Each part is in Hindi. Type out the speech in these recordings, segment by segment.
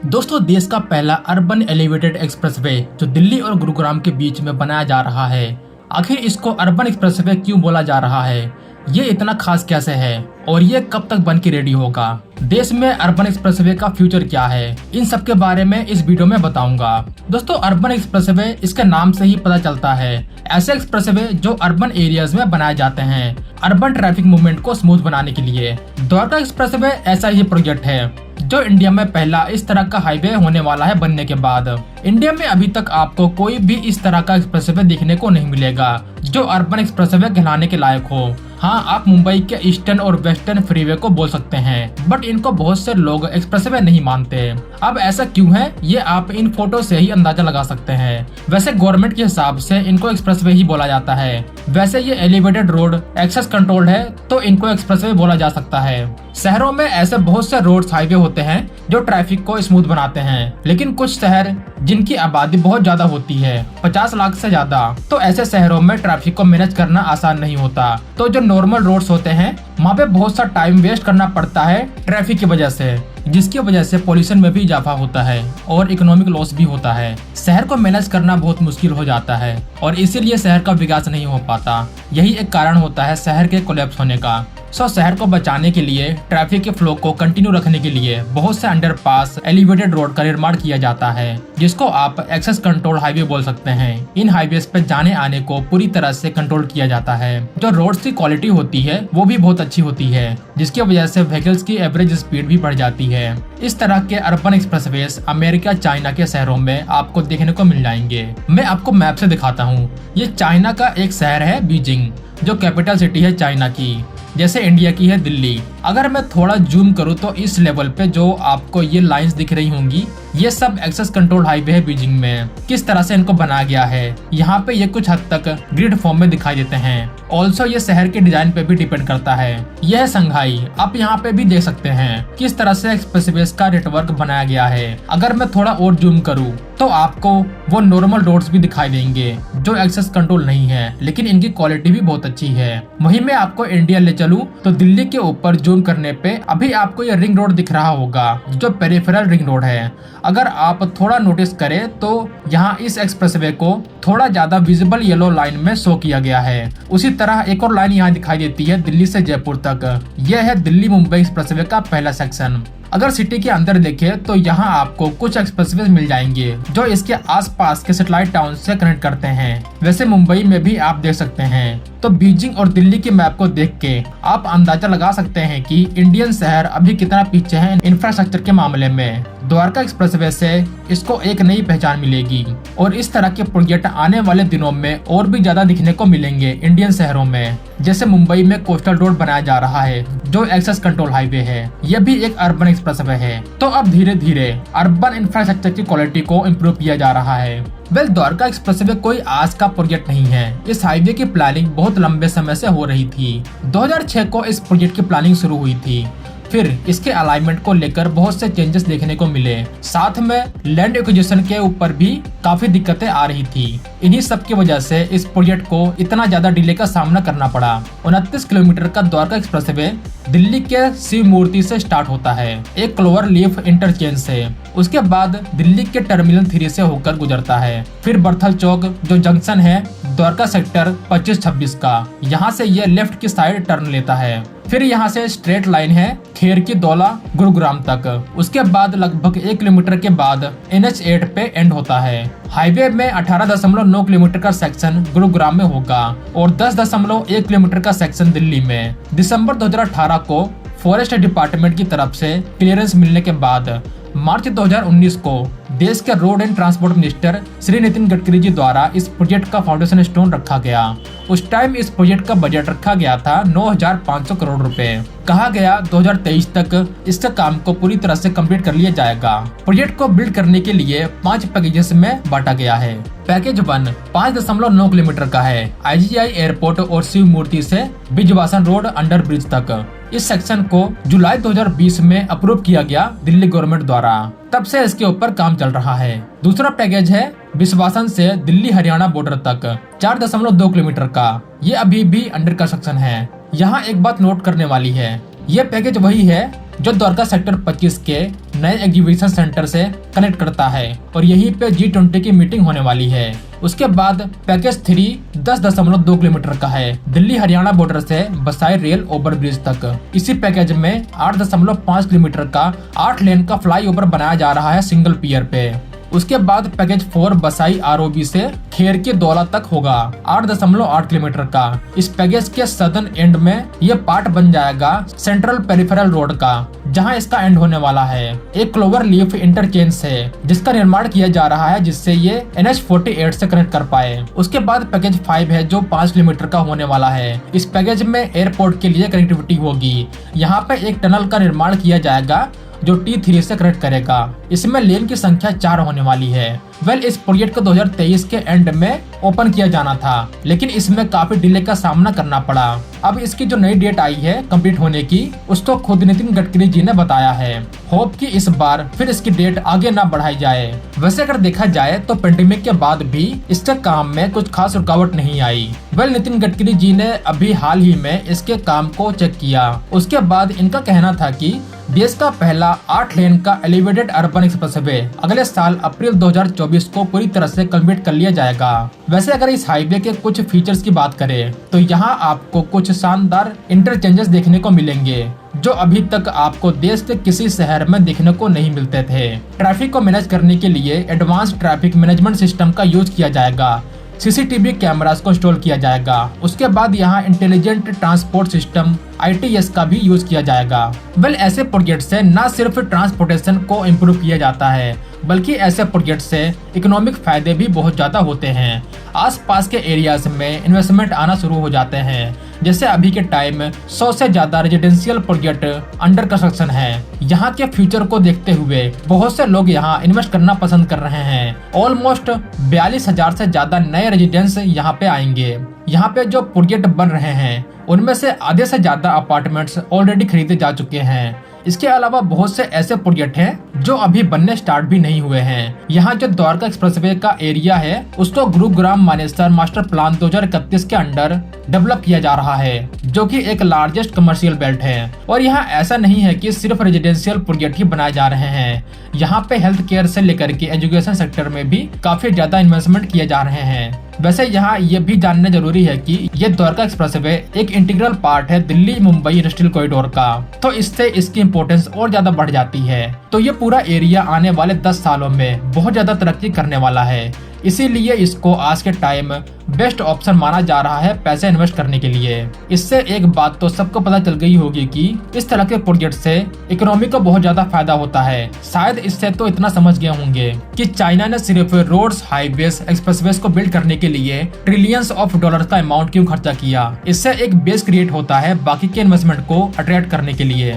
दोस्तों, देश का पहला अर्बन एलिवेटेड एक्सप्रेसवे जो दिल्ली और गुरुग्राम के बीच में बनाया जा रहा है। आखिर इसको अर्बन एक्सप्रेसवे क्यों बोला जा रहा है? ये इतना खास कैसे है और ये कब तक बन के रेडी होगा? देश में अर्बन एक्सप्रेसवे का फ्यूचर क्या है? इन सब के बारे में इस वीडियो में बताऊंगा। दोस्तों, अर्बन एक्सप्रेसवे इसके नाम से ही पता चलता है। ऐसे एक्सप्रेसवे जो अर्बन एरियाज में बनाए जाते हैं अर्बन ट्रैफिक मूवमेंट को स्मूथ बनाने के लिए। द्वारका एक्सप्रेसवे ऐसा ही प्रोजेक्ट है जो इंडिया में पहला इस तरह का हाईवे होने वाला है बनने के बाद। इंडिया में अभी तक आपको कोई भी इस तरह का एक्सप्रेसवे देखने को नहीं मिलेगा जो अर्बन एक्सप्रेसवे कहलाने के लायक हो। हाँ, आप मुंबई के ईस्टर्न और वेस्टर्न फ्रीवे को बोल सकते हैं, बट इनको बहुत से लोग एक्सप्रेसवे नहीं मानते। अब ऐसा क्यों है, ये आप इन फोटो से ही अंदाजा लगा सकते हैं। वैसे गवर्नमेंट के हिसाब से इनको एक्सप्रेसवे ही बोला जाता है। वैसे ये एलिवेटेड रोड एक्सेस कंट्रोल्ड है तो इनको एक्सप्रेसवे बोला जा सकता है। शहरों में ऐसे बहुत से रोड्स हाईवे होते हैं जो ट्रैफिक को स्मूथ बनाते हैं, लेकिन कुछ शहर जिनकी आबादी बहुत ज्यादा होती है, 50 लाख से ज्यादा, तो ऐसे शहरों में ट्रैफिक को मैनेज करना आसान नहीं होता। तो जो नॉर्मल रोड्स होते हैं वहाँ पे बहुत सा टाइम वेस्ट करना पड़ता है ट्रैफिक की वजह से, जिसकी वजह से पॉल्यूशन में भी इजाफा होता है और इकोनॉमिक लॉस भी होता है। शहर को मैनेज करना बहुत मुश्किल हो जाता है और इसीलिए शहर का विकास नहीं हो पाता। यही एक कारण होता है शहर के कोलैप्स होने का। शहर को बचाने के लिए, ट्रैफिक के फ्लो को कंटिन्यू रखने के लिए बहुत से अंडरपास एलिवेटेड रोड का निर्माण किया जाता है, जिसको आप एक्सेस कंट्रोल हाईवे बोल सकते हैं। इन हाईवेज पे जाने आने को पूरी तरह से कंट्रोल किया जाता है। जो रोड्स की क्वालिटी होती है वो भी बहुत अच्छी होती है, जिसकी वजह से व्हीकल्स की एवरेज स्पीड भी बढ़ जाती है। इस तरह के अर्बन एक्सप्रेसवेज अमेरिका, चाइना के शहरों में आपको देखने को मिल जाएंगे। मैं आपको मैप से दिखाता हूँ। ये चाइना का एक शहर है बीजिंग, जो कैपिटल सिटी है चाइना की, जैसे इंडिया की है दिल्ली। अगर मैं थोड़ा जूम करूँ तो इस लेवल पे जो आपको ये लाइंस दिख रही होंगी, ये सब एक्सेस कंट्रोल हाईवे है बीजिंग में। किस तरह से इनको बनाया गया है, यहाँ पे ये कुछ हद तक ग्रिड फॉर्म में दिखाई देते हैं। ऑल्सो ये शहर के डिजाइन पे भी डिपेंड करता है। यह है संघाई। आप यहाँ पे भी देख सकते हैं किस तरह से एक्सप्रेसवेज का नेटवर्क बनाया गया है। अगर मैं थोड़ा और जूम करूँ तो आपको वो नॉर्मल रोड्स भी दिखाई देंगे जो एक्सेस कंट्रोल नहीं है, लेकिन इनकी क्वालिटी भी बहुत अच्छी है। वहीं मैं आपको इंडिया ले चलूं तो दिल्ली के ऊपर जूम करने पे अभी आपको ये रिंग रोड दिख रहा होगा, जो पेरिफेरल रिंग रोड है। अगर आप थोड़ा नोटिस करें तो यहाँ इस एक्सप्रेसवे को थोड़ा ज्यादा विजिबल येलो लाइन में शो किया गया है। उसी तरह एक और लाइन यहाँ दिखाई देती है दिल्ली से जयपुर तक। यह है दिल्ली मुंबई एक्सप्रेसवे का पहला सेक्शन। अगर सिटी के अंदर देखें तो यहाँ आपको कुछ एक्सप्रेसवे मिल जाएंगे जो इसके आसपास के सैटेलाइट टाउन से कनेक्ट करते हैं। वैसे मुंबई में भी आप देख सकते हैं। तो बीजिंग और दिल्ली की मैप को देख के आप अंदाजा लगा सकते हैं कि इंडियन शहर अभी कितना पीछे है इंफ्रास्ट्रक्चर के मामले में। द्वारका एक्सप्रेसवे से इसको एक नई पहचान मिलेगी और इस तरह के प्रोजेक्ट आने वाले दिनों में और भी ज्यादा दिखने को मिलेंगे इंडियन शहरों में। जैसे मुंबई में कोस्टल रोड बनाया जा रहा है जो एक्सेस कंट्रोल हाईवे है, यह भी एक अर्बन एक्सप्रेसवे है। तो अब धीरे धीरे अर्बन इंफ्रास्ट्रक्चर की क्वालिटी को इम्प्रूव किया जा रहा है। द्वारका एक्सप्रेसवे कोई आज का प्रोजेक्ट नहीं है। इस हाईवे की प्लानिंग बहुत लंबे समय से हो रही थी। 2006 को इस प्रोजेक्ट की प्लानिंग शुरू हुई थी। फिर इसके अलाइनमेंट को लेकर बहुत से चेंजेस देखने को मिले। साथ में लैंड एक्विजिशन के ऊपर भी काफी दिक्कतें आ रही थी। इन्हीं सब की वजह से इस प्रोजेक्ट को इतना ज्यादा डिले का सामना करना पड़ा। 29 किलोमीटर का द्वारका एक्सप्रेसवे दिल्ली के शिव मूर्ति से स्टार्ट होता है, एक क्लोवर लीफ इंटरचेंज से। उसके बाद दिल्ली के टर्मिनल 3 से होकर गुजरता है। फिर बर्थल चौक जो जंक्शन है द्वारका सेक्टर 25-26 का, यहाँ से ये लेफ्ट की साइड टर्न लेता है। फिर यहाँ से स्ट्रेट लाइन है खेर की दौला गुरुग्राम तक। उसके बाद लगभग 1 किलोमीटर के बाद NH8 पे एंड होता है। हाईवे में 18.9 किलोमीटर का सेक्शन गुरुग्राम में होगा और 10.1 किलोमीटर का सेक्शन दिल्ली में। दिसंबर 2018 को फॉरेस्ट डिपार्टमेंट की तरफ से क्लियरेंस मिलने के बाद मार्च 2019 को देश के road and transport minister Shri Nitin Gadkari ji द्वारा इस प्रोजेक्ट का फाउंडेशन स्टोन रखा गया। उस टाइम इस प्रोजेक्ट का बजट रखा गया था 9,500 करोड़ रुपए। कहा गया 2023 तक इसका काम को पूरी तरह से कंप्लीट कर लिया जाएगा। प्रोजेक्ट को बिल्ड करने के लिए 5 पैकेजेस में बांटा गया है। पैकेज 1 5.9 किलोमीटर का है, IGI एयरपोर्ट और शिव मूर्ति से बिजवासन रोड अंडर ब्रिज तक। इस सेक्शन को जुलाई 2020 में अप्रूव किया गया दिल्ली गवर्नमेंट द्वारा। तब से इसके ऊपर काम चल रहा है। दूसरा पैकेज है बिस्वासन से दिल्ली हरियाणा बॉर्डर तक 4.2 किलोमीटर का। ये अभी भी अंडर कंस्ट्रक्शन है। यहाँ एक बात नोट करने वाली है, ये पैकेज वही है जो द्वारका सेक्टर 25 के नए एग्जीबिशन सेंटर से कनेक्ट करता है और यहीं पे G20 की मीटिंग होने वाली है। उसके बाद पैकेज 3 10.2 किलोमीटर का है, दिल्ली हरियाणा बॉर्डर से बसाई रेल ओवर ब्रिज तक। इसी पैकेज में 8.5 किलोमीटर का 8 लेन का फ्लाईओवर बनाया जा रहा है सिंगल पियर पे। उसके बाद पैकेज 4 बसाई ROB से खेर के दौला तक होगा 8.8 किलोमीटर का। इस पैकेज के सदर्न एंड में ये पार्ट बन जाएगा सेंट्रल पेरिफेरल रोड का, जहां इसका एंड होने वाला है एक क्लोवर लीफ इंटरचेंज से, जिसका निर्माण किया जा रहा है जिससे ये NH48 से कनेक्ट कर पाए। उसके बाद पैकेज 5 है जो 5 किलोमीटर का होने वाला है। इस पैकेज में एयरपोर्ट के लिए कनेक्टिविटी होगी। यहाँ पे एक टनल का निर्माण किया जाएगा जो T3 से कनेक्ट करेगा। इसमें लेन की संख्या 4 होने वाली है। इस प्रोजेक्ट को 2023 के एंड में ओपन किया जाना था, लेकिन इसमें काफी डिले का सामना करना पड़ा। अब इसकी जो नई डेट आई है कंप्लीट होने की, उसको खुद नितिन गडकरी जी ने बताया है। होप कि इस बार फिर इसकी डेट आगे ना बढ़ाई जाए। वैसे अगर देखा जाए तो पेंडेमिक के बाद भी इसके काम में कुछ खास रुकावट नहीं आई। नितिन गडकरी जी ने अभी हाल ही में इसके काम को चेक किया। उसके बाद इनका कहना था कि देश का पहला 8 लेन का एलिवेटेड अर्बन एक्सप्रेसवे अगले साल अप्रैल 2024 को पूरी तरह से कंप्लीट कर लिया जाएगा। वैसे अगर इस हाईवे के कुछ फीचर्स की बात करें तो यहाँ आपको कुछ शानदार इंटरचेंजेस देखने को मिलेंगे जो अभी तक आपको देश के किसी शहर में देखने को नहीं मिलते थे। ट्रैफिक को मैनेज करने के लिए एडवांस ट्रैफिक मैनेजमेंट सिस्टम का यूज किया जाएगा। CCTV कैमरास को इंस्टॉल किया जाएगा। उसके बाद यहाँ इंटेलिजेंट ट्रांसपोर्ट सिस्टम ITS का भी यूज किया जाएगा। ऐसे प्रोजेक्ट से न सिर्फ ट्रांसपोर्टेशन को इम्प्रूव किया जाता है, बल्कि ऐसे प्रोजेक्ट से इकोनॉमिक फायदे भी बहुत ज्यादा होते हैं। आसपास के एरियाज में इन्वेस्टमेंट आना शुरू हो जाते हैं। जैसे अभी के टाइम 100 से ज्यादा रेजिडेंशियल प्रोजेक्ट अंडर कंस्ट्रक्शन है। यहाँ के फ्यूचर को देखते हुए बहुत से लोग यहाँ इन्वेस्ट करना पसंद कर रहे हैं। ऑलमोस्ट 42,000 से ज्यादा नए रेजिडेंस यहाँ पे आएंगे। यहाँ पे जो प्रोजेक्ट बन रहे हैं उनमें से आधे से ज्यादा अपार्टमेंट्स ऑलरेडी खरीदे जा चुके हैं। इसके अलावा बहुत से ऐसे प्रोजेक्ट हैं जो अभी बनने स्टार्ट भी नहीं हुए हैं। यहाँ जो द्वारका एक्सप्रेसवे का एरिया है उसको गुरुग्राम मानेसर मास्टर प्लान 2031 के अंडर डेवलप किया जा रहा है, जो कि एक लार्जेस्ट कमर्शियल बेल्ट है। और यहाँ ऐसा नहीं है कि सिर्फ रेजिडेंशियल प्रोजेक्ट ही बनाए जा रहे हैं। यहाँ पे हेल्थ केयर से लेकर के एजुकेशन सेक्टर में भी काफी ज्यादा इन्वेस्टमेंट किए जा रहे हैं। वैसे यहाँ ये भी जानना जरूरी है कि ये द्वारका एक्सप्रेसवे एक इंटीग्रल पार्ट है दिल्ली मुंबई इंडस्ट्रियल कॉरिडोर का, तो इससे इसकी इम्पोर्टेंस और ज्यादा बढ़ जाती है। तो ये पूरा एरिया आने वाले 10 सालों में बहुत ज्यादा तरक्की करने वाला है। इसीलिए इसको आज के टाइम बेस्ट ऑप्शन माना जा रहा है पैसे इन्वेस्ट करने के लिए। इससे एक बात तो सबको पता चल गई होगी कि इस तरह के प्रोजेक्ट से इकोनॉमी को बहुत ज्यादा फायदा होता है। शायद इससे तो इतना समझ गए होंगे कि चाइना ने सिर्फ रोड्स, हाईवेज, एक्सप्रेसवेज को बिल्ड करने के लिए ट्रिलियंस ऑफ डॉलर का अमाउंट क्यों खर्चा किया। इससे एक बेस क्रिएट होता है बाकी के इन्वेस्टमेंट को अट्रैक्ट करने के लिए।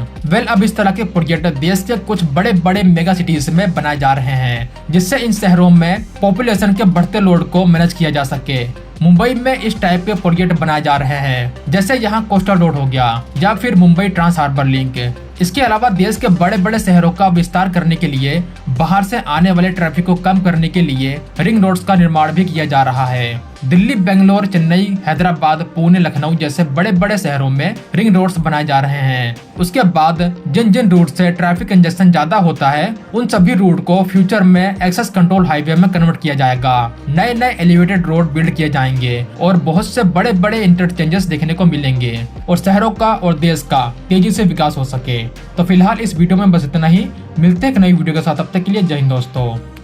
अब इस तरह के प्रोजेक्ट देश के कुछ बड़े बड़े मेगा सिटीज में बनाए जा रहे हैं, जिससे इन शहरों में पॉपुलेशन के बढ़ते लोड को मैनेज किया जा सके। मुंबई में इस टाइप के प्रोजेक्ट बनाए जा रहे हैं, जैसे यहाँ कोस्टल रोड हो गया या फिर मुंबई ट्रांस हार्बर लिंक। इसके अलावा देश के बड़े बड़े शहरों का विस्तार करने के लिए बाहर से आने वाले ट्रैफिक को कम करने के लिए रिंग रोड्स का निर्माण भी किया जा रहा है। दिल्ली, बेंगलोर, चेन्नई, हैदराबाद, पुणे, लखनऊ जैसे बड़े बड़े शहरों में रिंग रोड्स बनाए जा रहे हैं। उसके बाद जिन जिन रूट से ट्रैफिक कंजेशन ज्यादा होता है उन सभी रूट को फ्यूचर में एक्सेस कंट्रोल हाईवे में कन्वर्ट किया जाएगा। नए नए एलिवेटेड रोड बिल्ड किए जाएंगे और बहुत से बड़े बड़े इंटरचेंजेस देखने को मिलेंगे और शहरों का और देश का तेजी से विकास हो सके। तो फिलहाल इस वीडियो में बस इतना ही। मिलते हैं एक नई वीडियो के साथ, तब तक के लिए जय हिंद दोस्तों।